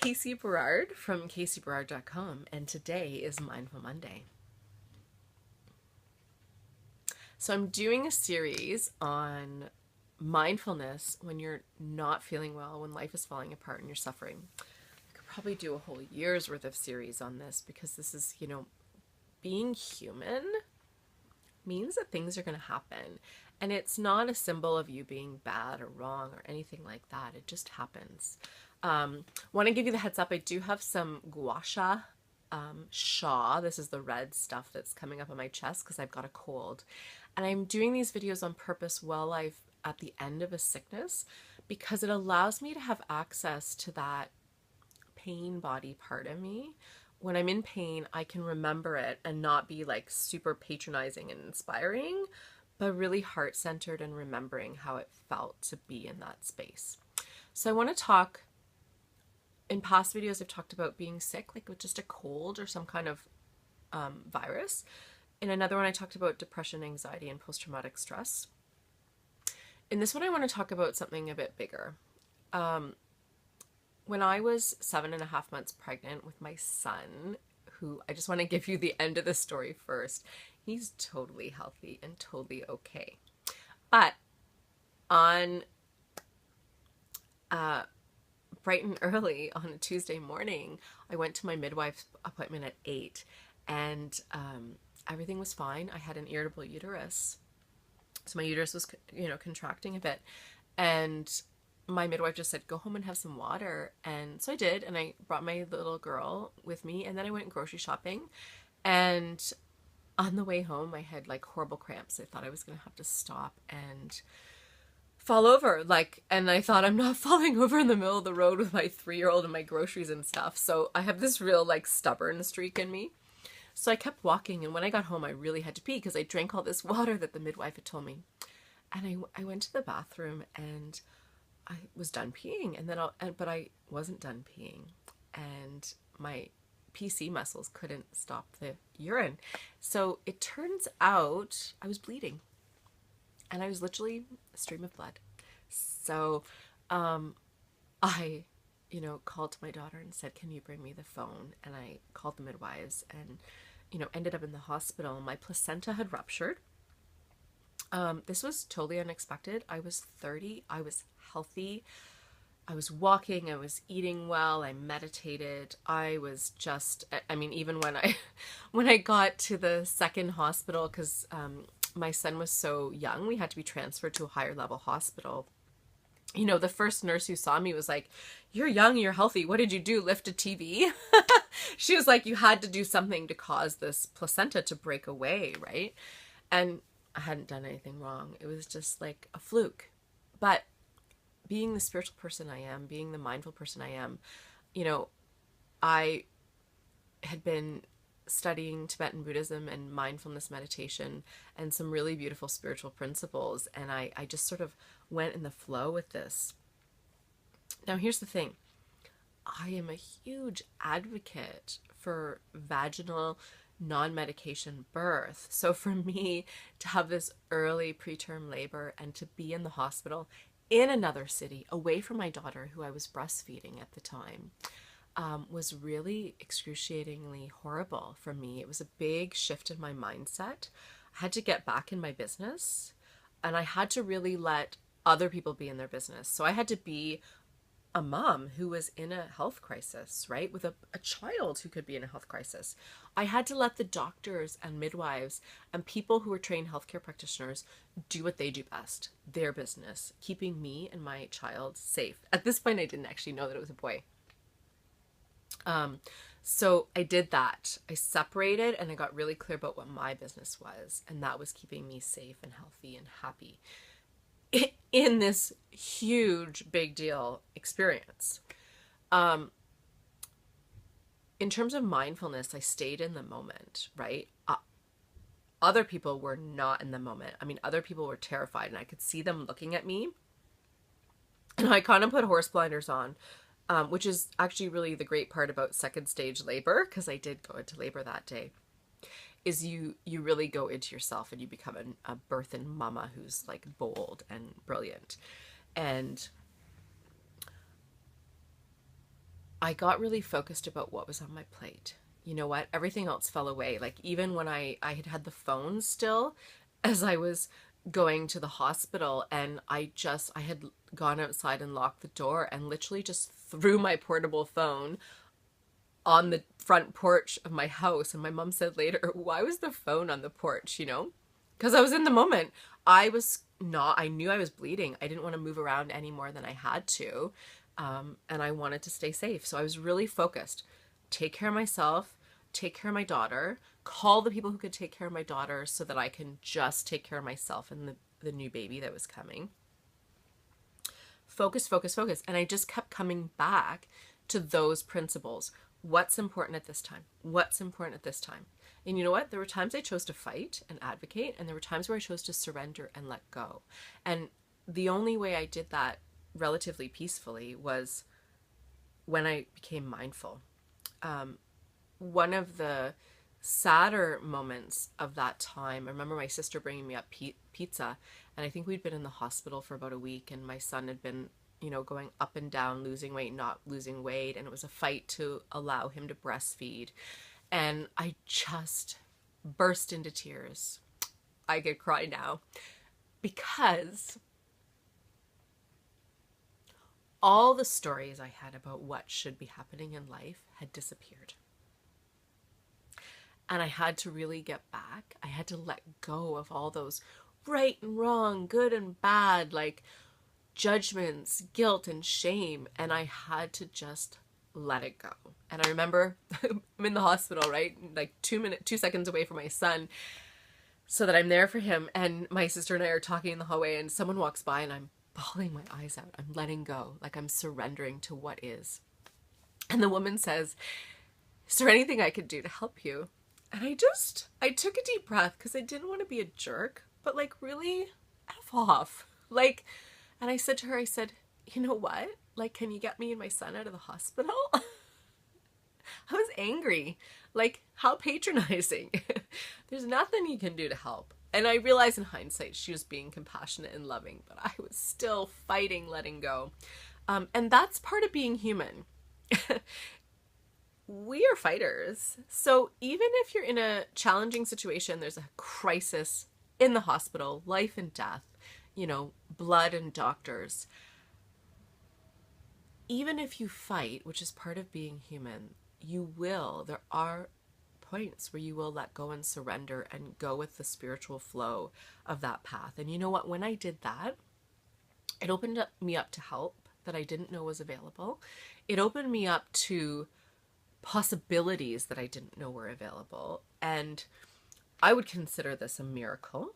Casey Berard from CaseyBerard.com, and today is Mindful Monday. So I'm doing a series on mindfulness when you're not feeling well, when life is falling apart and you're suffering. I could probably do a whole year's worth of series on this because this is, being human means that things are going to happen. And it's not a symbol of you being bad or wrong or anything like that. It just happens. Want to give you the heads up, I do have some gua sha. This is the red stuff that's coming up on my chest because I've got a cold. And I'm doing these videos on purpose while I'm at the end of a sickness because it allows me to have access to that pain body part of me. When I'm in pain, I can remember it and not be like super patronizing and inspiring, but really heart-centered and remembering how it felt to be in that space. So I want to talk, in past videos I've talked about being sick, like with just a cold or some kind of virus. In another one I talked about depression, anxiety, and post-traumatic stress. In this one I want to talk about something a bit bigger. When I was 7.5 months pregnant with my son, who I just want to give you the end of the story first. He's totally healthy and totally okay. But on bright and early on a Tuesday morning, I went to my midwife's appointment at 8 and everything was fine. I had an irritable uterus. So my uterus was, contracting a bit. And my midwife just said, go home and have some water. And so I did. And I brought my little girl with me. And then I went grocery shopping. And on the way home, I had like horrible cramps. I thought I was going to have to stop and fall over. And I thought, I'm not falling over in the middle of the road with my 3-year-old and my groceries and stuff. So I have this real stubborn streak in me. So I kept walking. And when I got home, I really had to pee because I drank all this water that the midwife had told me. And I went to the bathroom and I was done peeing, but I wasn't done peeing, and my PC muscles couldn't stop the urine. So it turns out I was bleeding, and I was literally a stream of blood. So I, called to my daughter and said, can you bring me the phone? And I called the midwives and, ended up in the hospital. My placenta had ruptured. This was totally unexpected. I was 30. I was healthy. I was walking. I was eating well. I meditated. I was just, even when I got to the second hospital, because my son was so young, we had to be transferred to a higher level hospital. The first nurse who saw me was like, you're young, you're healthy. What did you do? Lift a TV? She was like, you had to do something to cause this placenta to break away, right? And I hadn't done anything wrong. It was just like a fluke. But being the spiritual person I am, being the mindful person I am, I had been studying Tibetan Buddhism and mindfulness meditation and some really beautiful spiritual principles. And I just sort of went in the flow with this. Now, here's the thing. I am a huge advocate for vaginal non-medication birth. So for me to have this early preterm labor and to be in the hospital in another city away from my daughter who I was breastfeeding at the time was really excruciatingly horrible for me. It was a big shift in my mindset. I had to get back in my business and I had to really let other people be in their business. So I had to be a mom who was in a health crisis, right? With a child who could be in a health crisis. I had to let the doctors and midwives and people who were trained healthcare practitioners do what they do best, their business, keeping me and my child safe. At this point, I didn't actually know that it was a boy. So I did that. I separated and I got really clear about what my business was. And that was keeping me safe and healthy and happy in this huge, big deal experience. In terms of mindfulness, I stayed in the moment, right? Other people were not in the moment. Other people were terrified and I could see them looking at me. And I kind of put horse blinders on, which is actually really the great part about second stage labor, because I did go into labor that day, is you really go into yourself and you become a birthin' mama who's like bold and brilliant. And I got really focused about what was on my plate. You know what? Everything else fell away. Like even when I had the phone still as I was going to the hospital, and I had gone outside and locked the door and literally just threw my portable phone on the front porch of my house. And my mom said later, "Why was the phone on the porch?" Because I was in the moment. I knew I was bleeding. I didn't want to move around any more than I had to. And I wanted to stay safe. So I was really focused. Take care of myself, take care of my daughter, call the people who could take care of my daughter so that I can just take care of myself and the new baby that was coming. Focus, focus, focus. And I just kept coming back to those principles. What's important at this time? What's important at this time? And you know what? There were times I chose to fight and advocate, and there were times where I chose to surrender and let go. And the only way I did that relatively peacefully was when I became mindful. One of the sadder moments of that time, I remember my sister bringing me up pizza, and I think we'd been in the hospital for about a week, and my son had been, going up and down, losing weight, not losing weight, and it was a fight to allow him to breastfeed. And I just burst into tears. I could cry now because all the stories I had about what should be happening in life had disappeared. And I had to really get back. I had to let go of all those right and wrong, good and bad, like judgments, guilt and shame. And I had to just let it go. And I remember I'm in the hospital, right? Like 2 seconds away from my son, so that I'm there for him. And my sister and I are talking in the hallway, and someone walks by, and I'm bawling my eyes out. I'm letting go, like I'm surrendering to what is. And the woman says, "Is there anything I could do to help you?" And I took a deep breath because I didn't want to be a jerk, but like really F off. And I said to her, I said, "You know what? Like, can you get me and my son out of the hospital?" I was angry. Like, how patronizing. There's nothing you can do to help. And I realized in hindsight she was being compassionate and loving, but I was still fighting letting go. And that's part of being human. We are fighters. So even if you're in a challenging situation, there's a crisis in the hospital, life and death, blood and doctors. Even if you fight, which is part of being human, there are points where you will let go and surrender and go with the spiritual flow of that path. And you know what? When I did that, it opened me up to help that I didn't know was available. It opened me up to possibilities that I didn't know were available. And I would consider this a miracle,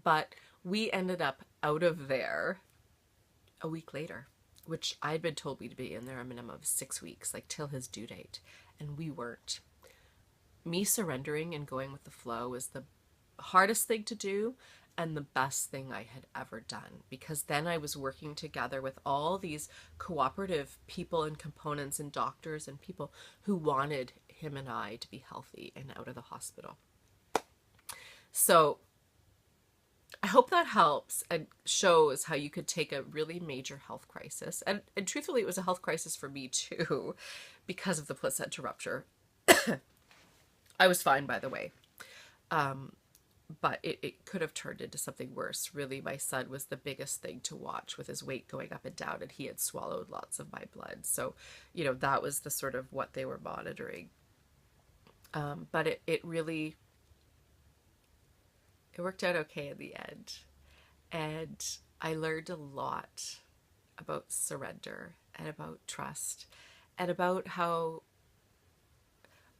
but we ended up out of there a week later, which I'd been told we'd be in there a minimum of 6 weeks, like till his due date. And we weren't. Me surrendering and going with the flow was the hardest thing to do and the best thing I had ever done, because then I was working together with all these cooperative people and components and doctors and people who wanted him and I to be healthy and out of the hospital. So I hope that helps and shows how you could take a really major health crisis. And truthfully, it was a health crisis for me too, because of the placenta rupture. I was fine, by the way. But it could have turned into something worse. Really, my son was the biggest thing to watch, with his weight going up and down, and he had swallowed lots of my blood. So, that was the sort of what they were monitoring. But it worked out okay in the end. And I learned a lot about surrender and about trust and about how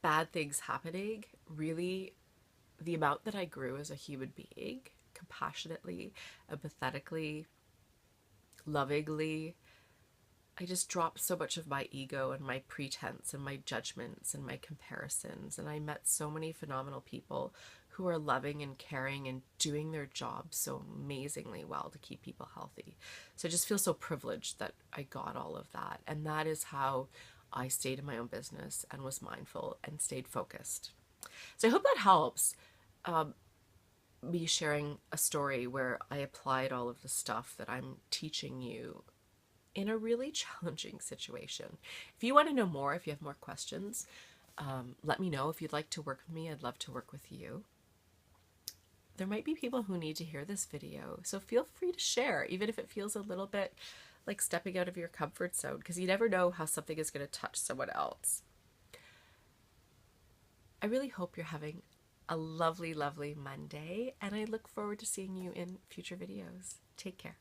bad things happening, really, the amount that I grew as a human being, compassionately, empathetically, lovingly, I just dropped so much of my ego and my pretense and my judgments and my comparisons. And I met so many phenomenal people who are loving and caring and doing their job so amazingly well to keep people healthy. So I just feel so privileged that I got all of that. And that is how I stayed in my own business and was mindful and stayed focused. So I hope that helps, me sharing a story where I applied all of the stuff that I'm teaching you in a really challenging situation. If you want to know more, if you have more questions, let me know. If you'd like to work with me, I'd love to work with you. There might be people who need to hear this video, so feel free to share, even if it feels a little bit like stepping out of your comfort zone, because you never know how something is going to touch someone else. I really hope you're having a lovely, lovely Monday, and I look forward to seeing you in future videos. Take care.